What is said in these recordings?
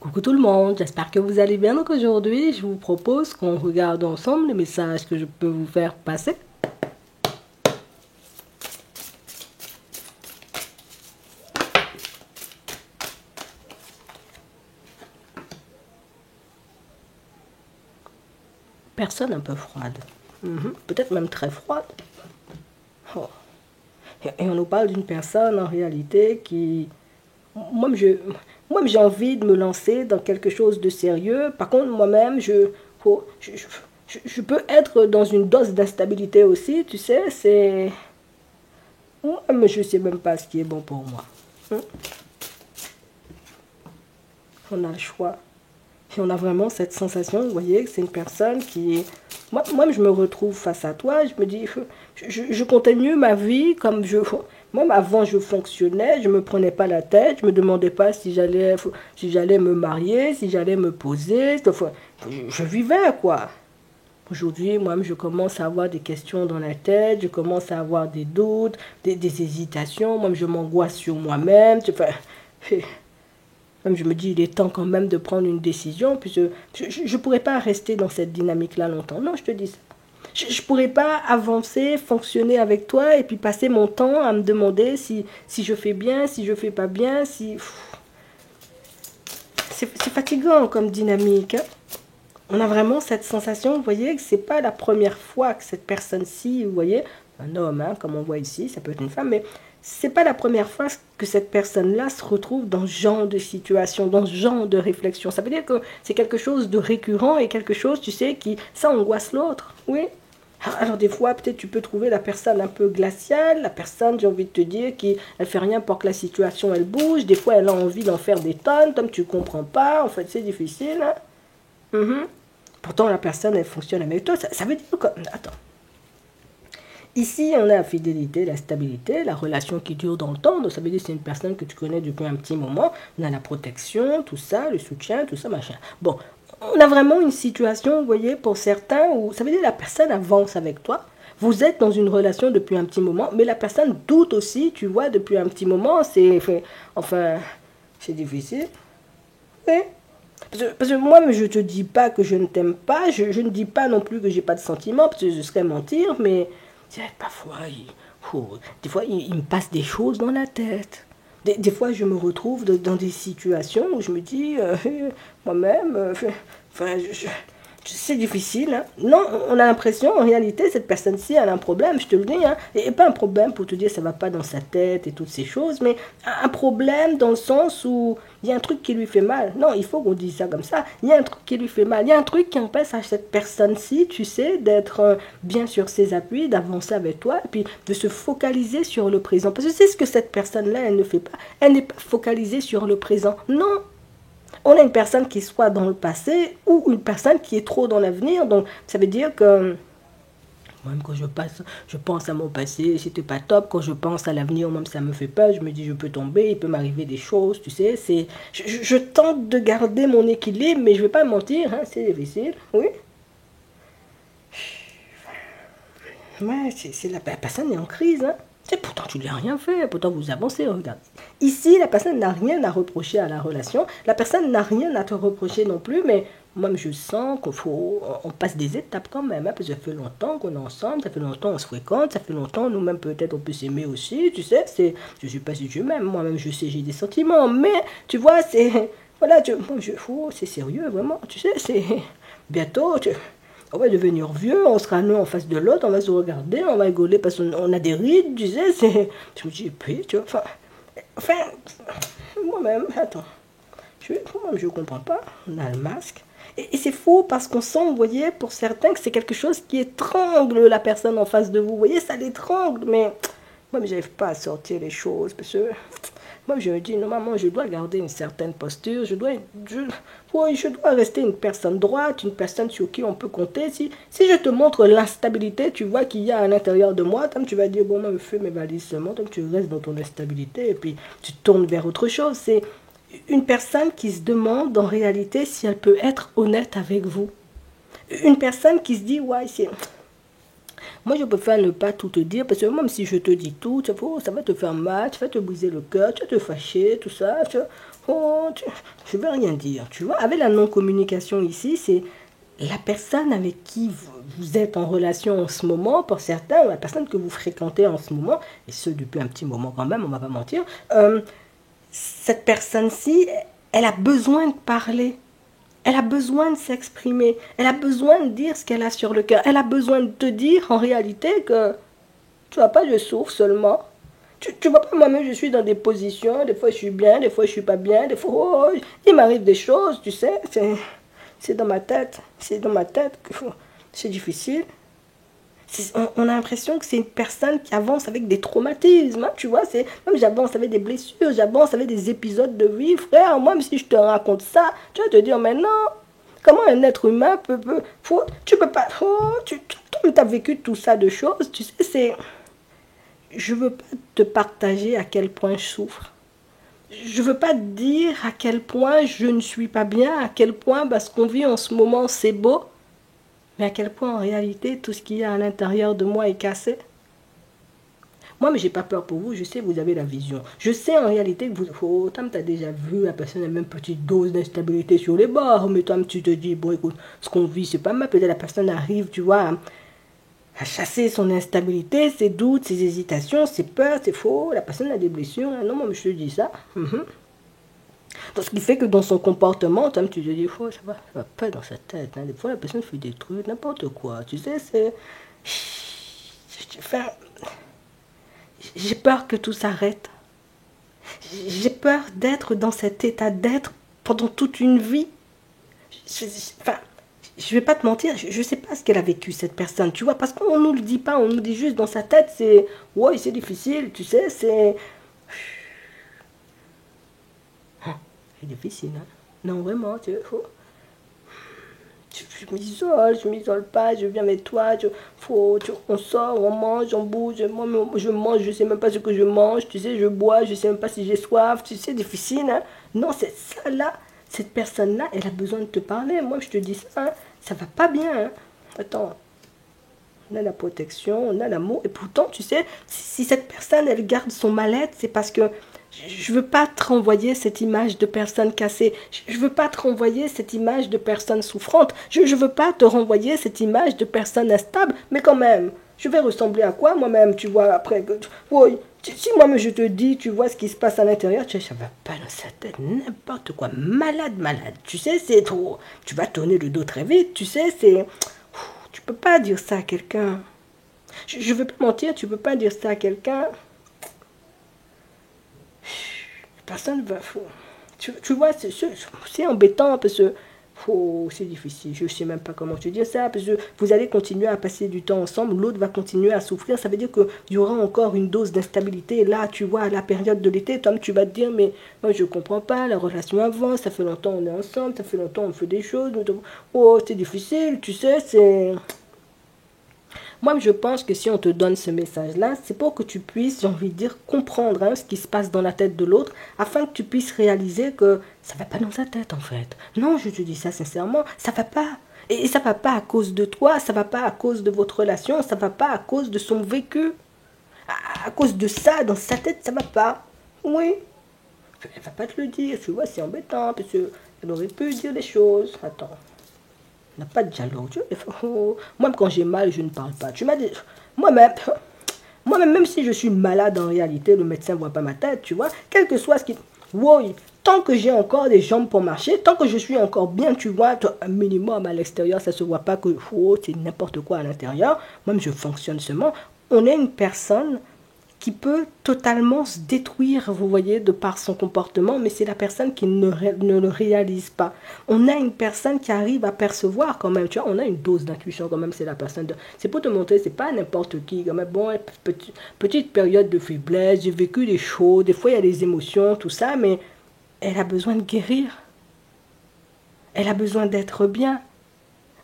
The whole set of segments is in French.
Coucou tout le monde, j'espère que vous allez bien. Donc aujourd'hui, je vous propose qu'on regarde ensemble les messages que je peux vous faire passer. Personne un peu froide, peut-être même très froide. Oh. Et on nous parle d'une personne en réalité qui... Moi-même, j'ai envie de me lancer dans quelque chose de sérieux. Par contre, moi-même, je peux être dans une dose d'instabilité aussi, tu sais, c'est... Mais je ne sais même pas ce qui est bon pour moi. On a le choix. Et on a vraiment cette sensation, vous voyez, que c'est une personne qui... Moi, je me retrouve face à toi, je me dis, je continue ma vie comme je... Moi, avant, je fonctionnais, je ne me prenais pas la tête, je ne me demandais pas si j'allais me marier, si j'allais me poser. Je vivais, quoi. Aujourd'hui, moi, je commence à avoir des questions dans la tête, je commence à avoir des doutes, des hésitations. Moi, je m'angoisse sur moi-même. Même je me dis, il est temps quand même de prendre une décision, puisque je ne pourrais pas rester dans cette dynamique-là longtemps. Non, je te dis ça. Je ne pourrais pas avancer, fonctionner avec toi, et puis passer mon temps à me demander si je fais bien, si je ne fais pas bien, si... C'est fatigant comme dynamique, hein. On a vraiment cette sensation, vous voyez, que ce n'est pas la première fois que cette personne-ci, vous voyez, un homme, hein, comme on voit ici, ça peut être une femme, mais c'est pas la première fois que cette personne-là se retrouve dans ce genre de situation, dans ce genre de réflexion. Ça veut dire que c'est quelque chose de récurrent et quelque chose, tu sais, ça angoisse l'autre, oui. Alors des fois, peut-être tu peux trouver la personne un peu glaciale, la personne, j'ai envie de te dire, qui elle fait rien pour que la situation, elle bouge. Des fois, elle a envie d'en faire des tonnes, comme tu comprends pas, en fait, c'est difficile, hein. Pourtant, la personne, elle fonctionne avec toi. Ça veut dire que... Attends. Ici, on a la fidélité, la stabilité, la relation qui dure dans le temps. Donc, ça veut dire que c'est une personne que tu connais depuis un petit moment. On a la protection, tout ça, le soutien, tout ça, machin. Bon, on a vraiment une situation, vous voyez, pour certains, où ça veut dire que la personne avance avec toi. Vous êtes dans une relation depuis un petit moment, mais la personne doute aussi, tu vois, depuis un petit moment. Enfin, c'est difficile. Oui. Parce que moi, je ne te dis pas que je ne t'aime pas, je ne dis pas non plus que j'ai pas de sentiments, parce que ce serait mentir, mais parfois, des fois, il me passe des choses dans la tête. Des fois, je me retrouve dans des situations où je me dis, moi-même, c'est difficile, hein. Non, on a l'impression, en réalité, cette personne-ci, elle a un problème, je te le dis, hein. Et pas un problème pour te dire ça va pas dans sa tête et toutes ces choses, mais un problème dans le sens où il y a un truc qui lui fait mal. Non, il faut qu'on dise ça comme ça. Il y a un truc qui lui fait mal. Il y a un truc qui empêche à cette personne-ci, tu sais, d'être bien sur ses appuis, d'avancer avec toi, et puis de se focaliser sur le présent. Parce que c'est ce que cette personne-là, elle ne fait pas. Elle n'est pas focalisée sur le présent. Non. On a une personne qui soit dans le passé ou une personne qui est trop dans l'avenir. Donc, ça veut dire que même quand je pense à mon passé, c'était pas top. Quand je pense à l'avenir, même ça me fait peur. Je me dis, je peux tomber, il peut m'arriver des choses, tu sais. Je tente de garder mon équilibre, mais je vais pas mentir, hein, c'est difficile, oui. Ouais, la personne est en crise, hein. Pourtant, tu n'as rien fait, pourtant vous avancez, regarde. Ici, la personne n'a rien à reprocher à la relation, la personne n'a rien à te reprocher non plus, mais moi, je sens qu'on passe des étapes quand même, hein, parce que ça fait longtemps qu'on est ensemble, ça fait longtemps qu'on se fréquente, ça fait longtemps, nous-mêmes peut-être on peut s'aimer aussi, tu sais, je ne sais pas si je m'aime, moi-même je sais, j'ai des sentiments, mais tu vois, voilà, c'est sérieux, vraiment, tu sais, c'est bientôt, on va devenir vieux, on sera l'un en face de l'autre, on va se regarder, on va rigoler parce qu'on a des rides, tu sais, je me dis, puis, tu vois, enfin, moi-même, attends, moi-même, je comprends pas, on a le masque, et c'est faux parce qu'on sent, vous voyez, pour certains, que c'est quelque chose qui étrangle la personne en face de vous, vous voyez, ça l'étrangle, mais moi, je n'arrive pas à sortir les choses, parce que... Moi, je me dis, normalement, je dois garder une certaine posture, je dois rester une personne droite, une personne sur qui on peut compter. Si je te montre l'instabilité, tu vois qu'il y a à l'intérieur de moi, tu vas dire, bon, moi, je fais mes valises seulement, tu restes dans ton instabilité, et puis tu tournes vers autre chose. C'est une personne qui se demande, en réalité, si elle peut être honnête avec vous. Une personne qui se dit, ouais, c'est... Moi, je préfère ne pas tout te dire, parce que même si je te dis tout, ça va te faire mal, ça va te briser le cœur, tu vas te fâcher, tout ça. Oh, je veux rien dire, tu vois. Avec la non-communication ici, c'est la personne avec qui vous êtes en relation en ce moment, pour certains, ou la personne que vous fréquentez en ce moment, et ce depuis un petit moment quand même, on va pas mentir, cette personne-ci, elle a besoin de parler. Elle a besoin de s'exprimer. Elle a besoin de dire ce qu'elle a sur le cœur. Elle a besoin de te dire en réalité que tu vois pas, je souffre seulement. Tu vois pas, moi-même, je suis dans des positions. Des fois, je suis bien, des fois, je suis pas bien. Des fois, oh, il m'arrive des choses, tu sais. C'est dans ma tête. C'est dans ma tête. C'est difficile. On a l'impression que c'est une personne qui avance avec des traumatismes, hein, tu vois. Même j'avance avec des blessures, j'avance avec des épisodes de vie, frère. Moi, même si je te raconte ça, tu vas te dire, mais non, comment un être humain tu peux pas, toi, tu as vécu tout ça de choses, tu sais, je veux pas te partager à quel point je souffre. Je veux pas te dire à quel point je ne suis pas bien, à quel point ce qu'on vit en ce moment c'est beau, mais à quel point en réalité tout ce qu'il y a à l'intérieur de moi est cassé. Moi, mais j'ai pas peur pour vous, je sais que vous avez la vision. Je sais en réalité que oh, Tom, t'as déjà vu la personne a même une petite dose d'instabilité sur les bords, mais Tom, tu te dis, bon écoute, ce qu'on vit, c'est pas mal, peut-être la personne arrive, tu vois, à chasser son instabilité, ses doutes, ses hésitations, ses peurs, c'est faux, la personne a des blessures, hein. Non, moi, je te dis ça. Donc, ce qui fait que dans son comportement, tu te dis, oh, ça va pas dans sa tête. Hein. Des fois, la personne fait des trucs, n'importe quoi. Tu sais, c'est... Enfin, j'ai peur que tout s'arrête. J'ai peur d'être dans cet état d'être pendant toute une vie. Enfin, je vais pas te mentir, je sais pas ce qu'elle a vécu, cette personne, tu vois, parce qu'on nous le dit pas, on nous dit juste dans sa tête, c'est, ouais, c'est difficile, tu sais, c'est... C'est difficile, hein. Non, vraiment, je m'isole pas, je viens avec toi, on sort, on mange, on bouge, moi, je mange, je sais même pas ce que je mange, tu sais, je bois, je sais même pas si j'ai soif, tu sais, c'est difficile, hein. Non, c'est ça là, cette personne-là, elle a besoin de te parler, moi je te dis ça, hein, ça va pas bien, hein. Attends, on a la protection, on a l'amour, et pourtant, tu sais, si cette personne, elle garde son mal-être, c'est parce que je veux pas te renvoyer cette image de personne cassée. Je veux pas te renvoyer cette image de personne souffrante. Je veux pas te renvoyer cette image de personne instable. Mais quand même, je vais ressembler à quoi moi-même, tu vois, après. Oui, si moi-même je te dis, tu vois ce qui se passe à l'intérieur, tu sais, ça va pas dans sa tête, n'importe quoi. Malade, malade. Tu sais, c'est trop. Tu vas tourner le dos très vite, tu sais, c'est... Tu peux pas dire ça à quelqu'un. Je veux pas mentir, tu peux pas dire ça à quelqu'un. Personne va... Tu vois, c'est embêtant parce que c'est difficile. Je ne sais même pas comment te dire ça. Parce que vous allez continuer à passer du temps ensemble. L'autre va continuer à souffrir. Ça veut dire qu'il y aura encore une dose d'instabilité. Là, tu vois, à la période de l'été, toi, tu vas te dire, mais moi, je ne comprends pas. La relation avance. Ça fait longtemps qu'on est ensemble. Ça fait longtemps qu'on fait des choses. Oh, c'est difficile. Tu sais, c'est... Moi, je pense que si on te donne ce message-là, c'est pour que tu puisses, j'ai envie de dire, comprendre ce qui se passe dans la tête de l'autre, afin que tu puisses réaliser que ça ne va pas dans sa tête, en fait. Non, je te dis ça sincèrement, ça ne va pas. Et ça ne va pas à cause de toi, ça ne va pas à cause de votre relation, ça ne va pas à cause de son vécu. À cause de ça, dans sa tête, ça ne va pas. Oui. Elle ne va pas te le dire, tu vois, c'est embêtant, parce qu'elle aurait pu dire les choses. Attends. On n'a pas de dialogue. Moi, quand j'ai mal, je ne parle pas. Tu m'as dit... Moi-même, même si je suis malade en réalité, le médecin ne voit pas ma tête, tu vois. Quel que soit ce qui... Oui, tant que j'ai encore des jambes pour marcher, tant que je suis encore bien, tu vois, un minimum à l'extérieur, ça ne se voit pas que c'est n'importe quoi à l'intérieur. Moi, je fonctionne seulement. On est une personne qui peut totalement se détruire, vous voyez, de par son comportement, mais c'est la personne qui ne le réalise pas. On a une personne qui arrive à percevoir quand même, tu vois, on a une dose d'intuition quand même, c'est la personne de... C'est pour te montrer, c'est pas n'importe qui, quand même, bon, petite période de faiblesse, j'ai vécu des choses, des fois il y a des émotions, tout ça, mais elle a besoin de guérir. Elle a besoin d'être bien.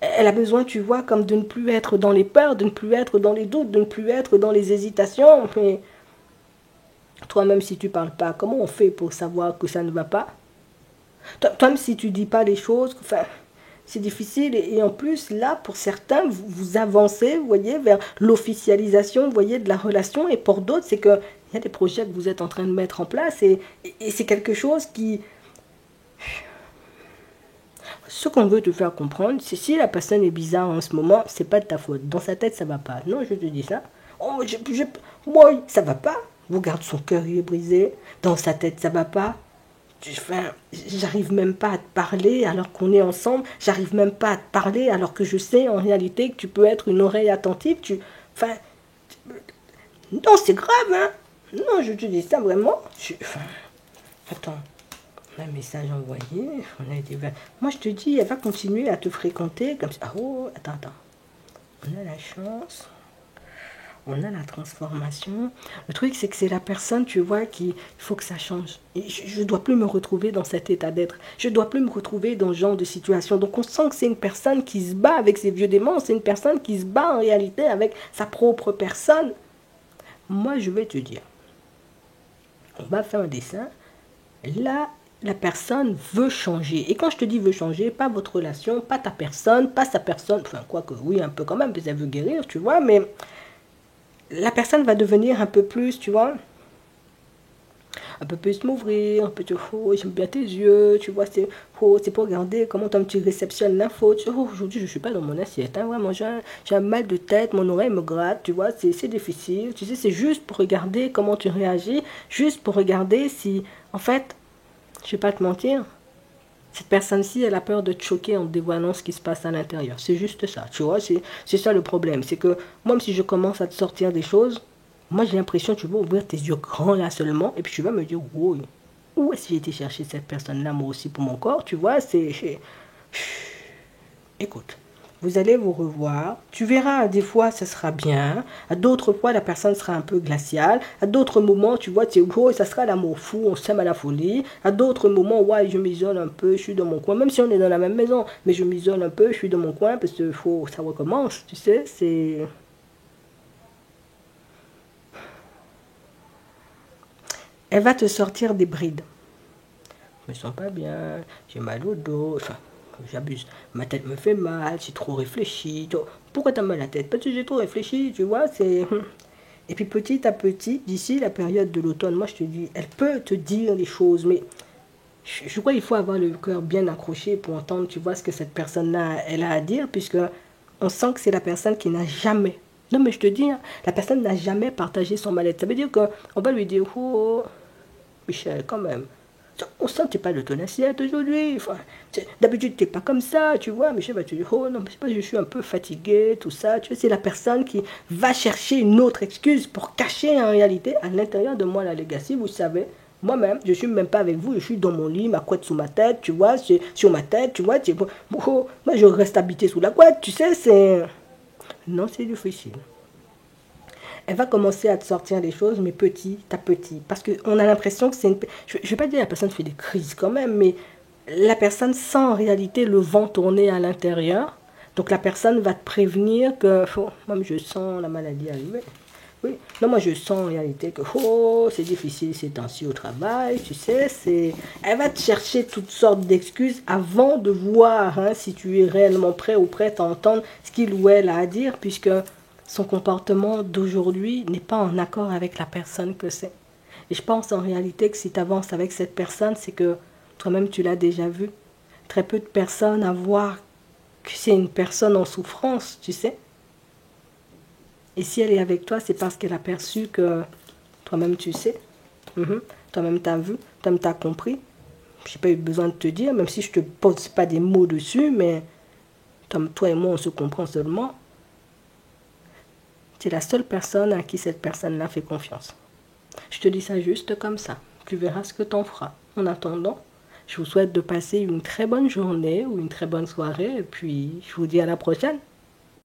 Elle a besoin, tu vois, comme de ne plus être dans les peurs, de ne plus être dans les doutes, de ne plus être dans les hésitations. Mais toi-même, si tu ne parles pas, comment on fait pour savoir que ça ne va pas? Toi-même, si tu ne dis pas les choses, enfin, c'est difficile. Et en plus, là, pour certains, vous avancez, vous voyez, vers l'officialisation, vous voyez, de la relation. Et pour d'autres, c'est qu'il y a des projets que vous êtes en train de mettre en place. Et c'est quelque chose qui... ce qu'on veut te faire comprendre, c'est si la personne est bizarre en ce moment, c'est pas de ta faute. Dans sa tête, ça va pas. Non, je te dis ça. Oh, moi, ça va pas. Regarde, son cœur il est brisé. Dans sa tête, ça va pas. Enfin, j'arrive même pas à te parler alors qu'on est ensemble. J'arrive même pas à te parler alors que je sais en réalité que tu peux être une oreille attentive. Enfin, non, c'est grave, hein. Non, je te dis ça vraiment. Enfin, attends. Un message envoyé, on a été... Moi je te dis, elle va continuer à te fréquenter comme ça. Ah, oh, attends. On a la chance, on a la transformation. Le truc c'est que c'est la personne, tu vois, il faut que ça change. Et je ne dois plus me retrouver dans cet état d'être. Je ne dois plus me retrouver dans ce genre de situation. Donc on sent que c'est une personne qui se bat avec ses vieux démons. C'est une personne qui se bat en réalité avec sa propre personne. Moi je vais te dire, on va faire un dessin. Là, la personne veut changer. Et quand je te dis veut changer, pas votre relation, pas ta personne, pas sa personne, enfin quoique oui un peu quand même, parce qu'elle veut guérir, tu vois, mais la personne va devenir un peu plus, tu vois, un peu plus m'ouvrir, un peu de oh, j'aime bien tes yeux, tu vois, c'est pour regarder comment tu réceptionnes l'info. Oh, aujourd'hui je suis pas dans mon assiette, hein, vraiment j'ai un mal de tête, mon oreille me gratte, tu vois, c'est difficile, tu sais, c'est juste pour regarder comment tu réagis, juste pour regarder si, en fait, je vais pas te mentir, cette personne-ci, elle a peur de te choquer en te dévoilant ce qui se passe à l'intérieur. C'est juste ça, tu vois, c'est ça le problème. C'est que moi, si je commence à te sortir des choses, moi j'ai l'impression que tu vas ouvrir tes yeux grands là seulement, et puis tu vas me dire, wow, où est-ce que j'ai été chercher cette personne-là, moi aussi, pour mon corps, tu vois, Écoute. Vous allez vous revoir. Tu verras, des fois, ça sera bien. À d'autres fois, la personne sera un peu glaciale. À d'autres moments, tu vois, oh, ça sera l'amour fou, on s'aime à la folie. À d'autres moments, ouais, je m'isole un peu, je suis dans mon coin. Même si on est dans la même maison, mais je m'isole un peu, je suis dans mon coin parce que ça recommence, tu sais, c'est... Elle va te sortir des brides. Je me sens pas bien, j'ai mal au dos, enfin... J'abuse. Ma tête me fait mal, j'ai trop réfléchi. Pourquoi t'as mal à la tête? Parce que j'ai trop réfléchi, tu vois, c'est... Et puis petit à petit, d'ici la période de l'automne, moi je te dis, elle peut te dire les choses, mais je crois qu'il faut avoir le cœur bien accroché pour entendre, tu vois, ce que cette personne-là, elle a à dire, puisque on sent que c'est la personne qui n'a jamais... Non mais je te dis, hein, la personne n'a jamais partagé son mal-être. Ça veut dire qu'on va lui dire, oh, Michel, quand même. On sent que tu n'es pas de ton assiette aujourd'hui. Enfin, d'habitude, tu n'es pas comme ça, tu vois. Michel va te dire, oh non, mais je suis un peu fatigué, tout ça. Tu vois, c'est la personne qui va chercher une autre excuse pour cacher en réalité à l'intérieur de moi la legacy. Vous savez, moi-même, je ne suis même pas avec vous. Je suis dans mon lit, ma couette sous ma tête, tu vois. Sur ma tête, tu vois. Oh, moi, je reste habité sous la couette, tu sais, c'est... Non, c'est difficile. Elle va commencer à te sortir des choses, mais petit à petit. Parce qu'on a l'impression que c'est une... Je ne vais pas dire que la personne fait des crises quand même, mais la personne sent en réalité le vent tourner à l'intérieur. Donc la personne va te prévenir que, oh, moi je sens la maladie arriver. Oui, non, moi je sens en réalité que, oh, c'est difficile ces temps-ci au travail, tu sais, c'est... Elle va te chercher toutes sortes d'excuses avant de voir hein, si tu es réellement prêt ou prête à entendre ce qu'il ou elle a à dire, puisque... son comportement d'aujourd'hui n'est pas en accord avec la personne que c'est. Et je pense en réalité que si tu avances avec cette personne, c'est que toi-même tu l'as déjà vu. Très peu de personnes à voir que c'est une personne en souffrance, tu sais. Et si elle est avec toi, c'est parce qu'elle a perçu que toi-même tu sais. Toi-même tu as vu, toi-même tu as compris. Je n'ai pas eu besoin de te dire, même si je ne te pose pas des mots dessus, mais toi et moi on se comprend seulement. C'est la seule personne à qui cette personne-là fait confiance. Je te dis ça juste comme ça. Tu verras ce que t'en feras. En attendant, je vous souhaite de passer une très bonne journée ou une très bonne soirée. Et puis, je vous dis à la prochaine.